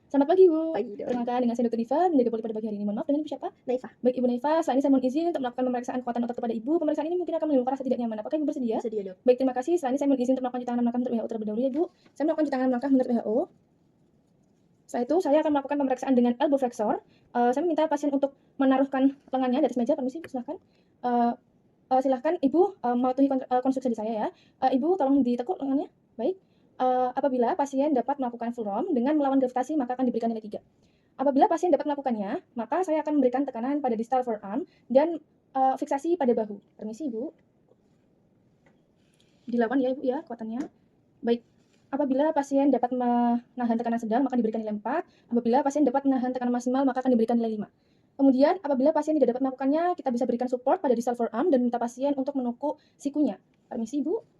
Selamat pagi, Bu. Pagi dong. Perkenalkan dengan saya Dr. Diva, menjaga poli pada pagi hari ini. Mohon maaf, dengan Ibu siapa? Naifah, Baik, Ibu Naifa, setelah ini saya mohon izin untuk melakukan pemeriksaan kekuatan otot kepada Ibu. Pemeriksaan ini mungkin akan menimbulkan rasa tidak nyaman. Apakah Ibu bersedia? bersedia dok. Baik, terima kasih. Setelah ini saya mohon izin untuk melakukan cuci tangan dan langkah menurut WHO terlebih dahulu ya, Bu. Saya melakukan cuci tangan dan langkah menurut WHO. Setelah itu, saya akan melakukan pemeriksaan dengan elbow flexor. Saya meminta pasien untuk menaruhkan lengannya di atas meja. Permisi, silahkan. Silahkan Ibu mematuhi konstruksi saya ya. Ibu tolong ditekuk lengannya. Baik. Apabila pasien dapat melakukan full ROM dengan melawan gravitasi, maka akan diberikan nilai 3. Apabila pasien dapat melakukannya, maka saya akan memberikan tekanan pada distal forearm dan fiksasi pada bahu. Permisi, Ibu. Dilawan ya, Ibu ya, kekuatannya. Baik. Apabila pasien dapat menahan tekanan sedang, maka diberikan nilai 4. Apabila pasien dapat menahan tekanan maksimal, maka akan diberikan nilai 5. Kemudian, apabila pasien tidak dapat melakukannya, kita bisa berikan support pada distal forearm dan minta pasien untuk menukuk sikunya. Permisi, Ibu.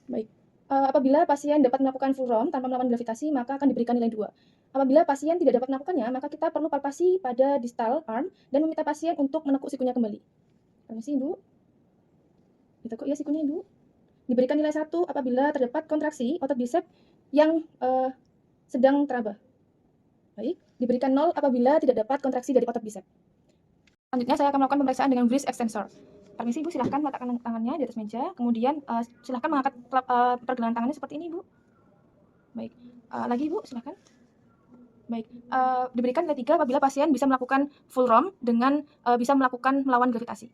Baik. Apabila pasien dapat melakukan full ROM tanpa melawan gravitasi, maka akan diberikan nilai 2. Apabila pasien tidak dapat melakukannya, maka kita perlu palpasi pada distal arm dan meminta pasien untuk menekuk sikunya kembali. Permisi, Ibu. Ditekuk ya sikunya, Ibu. Diberikan nilai 1 apabila terdapat kontraksi otot bicep yang sedang teraba. Baik. Diberikan 0 apabila tidak dapat kontraksi dari otot bicep. Selanjutnya saya akan melakukan pemeriksaan dengan wrist extensor. Permisi, Ibu, silahkan meletakkan tangannya di atas meja. Kemudian silahkan mengangkat pergelangan tangannya seperti ini, Ibu. Baik. Lagi, Ibu, silahkan. Baik. Diberikan nilai 3 apabila pasien bisa melakukan full ROM dengan bisa melakukan melawan gravitasi.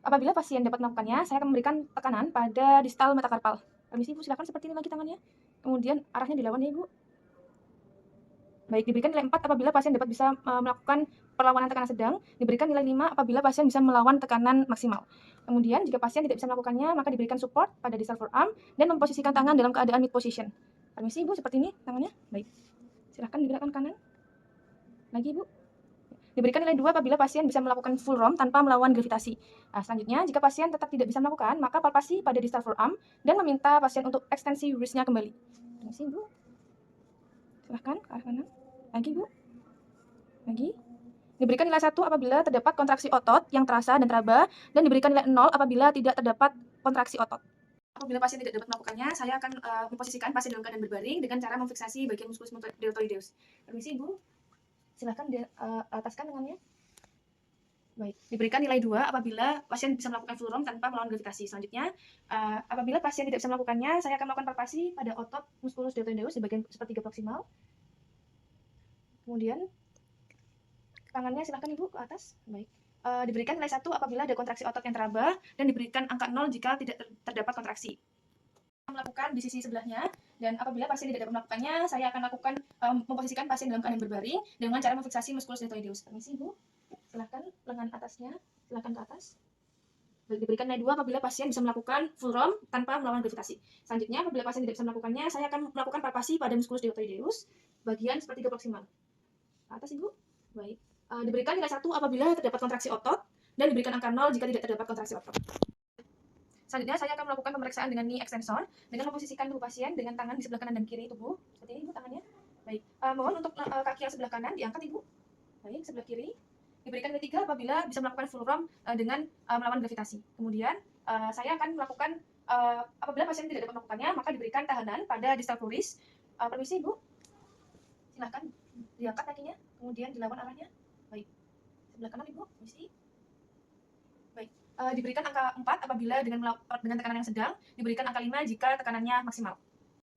Apabila pasien dapat melakukannya, saya akan memberikan tekanan pada distal metakarpal. Permisi, Ibu, silahkan seperti ini lagi tangannya. Kemudian arahnya dilawan ya, Ibu. Baik, diberikan nilai 4 apabila pasien dapat bisa melakukan perlawanan tekanan sedang, diberikan nilai 5 apabila pasien bisa melawan tekanan maksimal. Kemudian, jika pasien tidak bisa melakukannya, maka diberikan support pada distal forearm dan memposisikan tangan dalam keadaan mid position. Permisi, Ibu, seperti ini tangannya. Baik. Silahkan digerakkan kanan. Lagi, Ibu. Diberikan nilai 2 apabila pasien bisa melakukan full ROM tanpa melawan gravitasi. Selanjutnya, jika pasien tetap tidak bisa melakukan, maka palpasi pada distal forearm dan meminta pasien untuk ekstensi wrist-nya kembali. Permisi, Ibu. Silahkan ke arah kanan. Lagi, Bu. Lagi. Diberikan nilai 1 apabila terdapat kontraksi otot yang terasa dan teraba, dan diberikan nilai 0 apabila tidak terdapat kontraksi otot. Apabila pasien tidak dapat melakukannya, saya akan memposisikan pasien dalam keadaan berbaring dengan cara memfiksasi bagian musculus deltoideus. Permisi, Ibu. Silahkan ataskan lengannya. Baik, diberikan nilai 2 apabila pasien bisa melakukan full ROM tanpa melawan gravitasi. Selanjutnya, apabila pasien tidak bisa melakukannya, saya akan melakukan palpasi pada otot musculus deltoideus di bagian sepertiga proksimal. Kemudian, tangannya silahkan Ibu ke atas. Baik. Diberikan nilai 1 apabila ada kontraksi otot yang teraba dan diberikan angka 0 jika tidak terdapat kontraksi. Melakukan di sisi sebelahnya, dan apabila pasien tidak dapat melakukannya, saya akan lakukan memposisikan pasien dalam keadaan berbaring dengan cara memfiksasi musculus deltoideus. Permisi, Ibu. Silahkan lengan atasnya, silahkan ke atas. Baik, diberikan nilai 2 apabila pasien bisa melakukan full ROM tanpa melawan gravitasi. Selanjutnya, apabila pasien tidak bisa melakukannya, saya akan melakukan palpasi pada musculus deltoideus bagian sepertiga proksimal. Atas, Ibu. Baik. Diberikan nilai 1 apabila terdapat kontraksi otot dan diberikan angka 0 jika tidak terdapat kontraksi otot. Selanjutnya, saya akan melakukan pemeriksaan dengan knee extensor dengan memposisikan tubuh pasien dengan tangan di sebelah kanan dan kiri tubuh. Seperti ini, Ibu, tangannya. Baik. Mohon untuk kaki yang sebelah kanan diangkat, Ibu. Baik, sebelah kiri. Diberikan nilai 3 apabila bisa melakukan full ROM dengan melawan gravitasi. Kemudian, saya akan melakukan apabila pasien tidak dapat melakukannya, maka diberikan tahanan pada distal pluris. Permisi, Ibu. Silahkan diangkat kakinya, kemudian dilawan arahnya. Baik. Sebelah kanan, Ibu. Permisi. Baik. Diberikan angka 4 apabila dengan tekanan yang sedang, diberikan angka 5 jika tekanannya maksimal.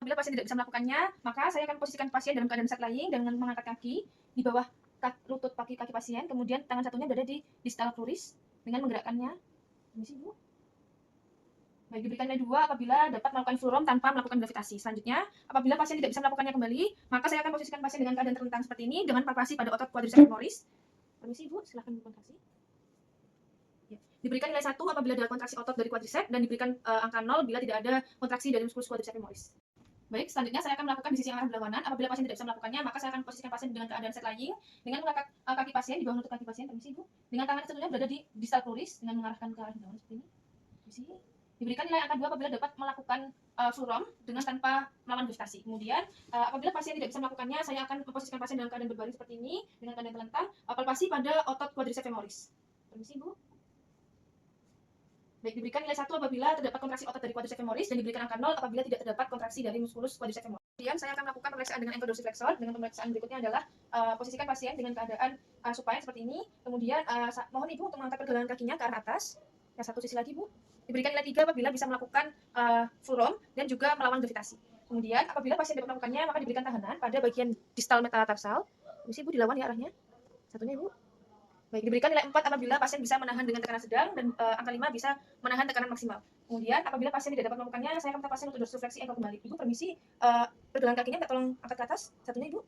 Apabila pasien tidak bisa melakukannya, maka saya akan posisikan pasien dalam keadaan side lying dengan mengangkat kaki di bawah lutut kaki pasien, kemudian tangan satunya berada di distal pluris dengan menggerakkannya. Permisi, Bu. Baik, diberikan nilai 2 apabila dapat melakukan full ROM tanpa melakukan gravitasi. Selanjutnya, apabila pasien tidak bisa melakukannya kembali, maka saya akan posisikan pasien dengan keadaan terlentang seperti ini dengan palpasi pada otot quadriceps femoris. Permisi, Bu, silahkan kontraksi. Ya. Diberikan nilai 1 apabila ada kontraksi otot dari quadriceps dan diberikan angka 0 bila tidak ada kontraksi dari musculus quadriceps femoris. Baik, selanjutnya saya akan melakukan di sisi yang arah berlawanan. Apabila pasien tidak bisa melakukannya, maka saya akan posisikan pasien dengan keadaan side lying dengan mengangkat kaki pasien di bawah lutut kaki pasien. Permisi, Bu. Dengan tangan satunya berada di distal pluris dengan mengarahkan ke arah berlawanan seperti ini. Permisi. Diberikan nilai angka 2 apabila dapat melakukan full ROM dengan tanpa melawan gravitasi. Kemudian, apabila pasien tidak bisa melakukannya, saya akan memposisikan pasien dalam keadaan berbaring seperti ini dengan keadaan terlentang, palpasi pada otot quadriceps femoris. Permisi, Bu. Baik, diberikan nilai 1 apabila terdapat kontraksi otot dari quadriceps femoris dan diberikan angka 0 apabila tidak terdapat kontraksi dari muskulus quadriceps femoris. Kemudian saya akan melakukan pemeriksaan dengan ankle dorsiflexor. Dengan pemeriksaan berikutnya adalah posisikan pasien dengan keadaan supine seperti ini. Kemudian mohon Ibu untuk mengangkat pergelangan kakinya ke arah atas. Yang satu sisi lagi, Bu. Diberikan nilai 3 apabila bisa melakukan full ROM dan juga melawan gravitasi. Kemudian apabila pasien dapat melakukannya, maka diberikan tahanan pada bagian distal metatarsal. Bisa Ibu dilawan ya arahnya. Satunya Ibu. Baik, diberikan nilai 4 apabila pasien bisa menahan dengan tekanan sedang dan angka 5 bisa menahan tekanan maksimal. Kemudian apabila pasien tidak dapat melakukannya, saya akan minta pasien untuk dorsifleksi ankle kembali. Ibu permisi, pergelangan kakinya minta tolong angkat ke atas. Satunya Ibu.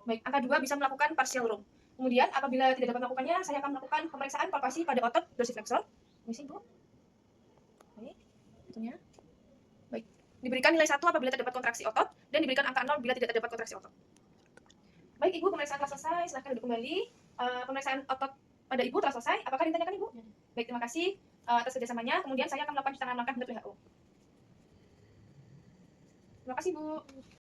Baik, angka 2 bisa melakukan partial room. Kemudian apabila tidak dapat melakukannya, saya akan melakukan pemeriksaan palpasi pada otot dorsiflexor. Permisi Ibu. Baik, satunya. Baik, diberikan nilai 1 apabila terdapat kontraksi otot dan diberikan angka 0 bila tidak terdapat kontraksi otot. Baik Ibu, pemeriksaan telah selesai. Silahkan duduk kembali. Pemeriksaan otot pada Ibu telah selesai. Apakah ditanyakan Ibu? Baik, terima kasih atas kerjasamanya. Kemudian saya akan melakukan cuci tangan langkah menurut WHO. Terima kasih Bu.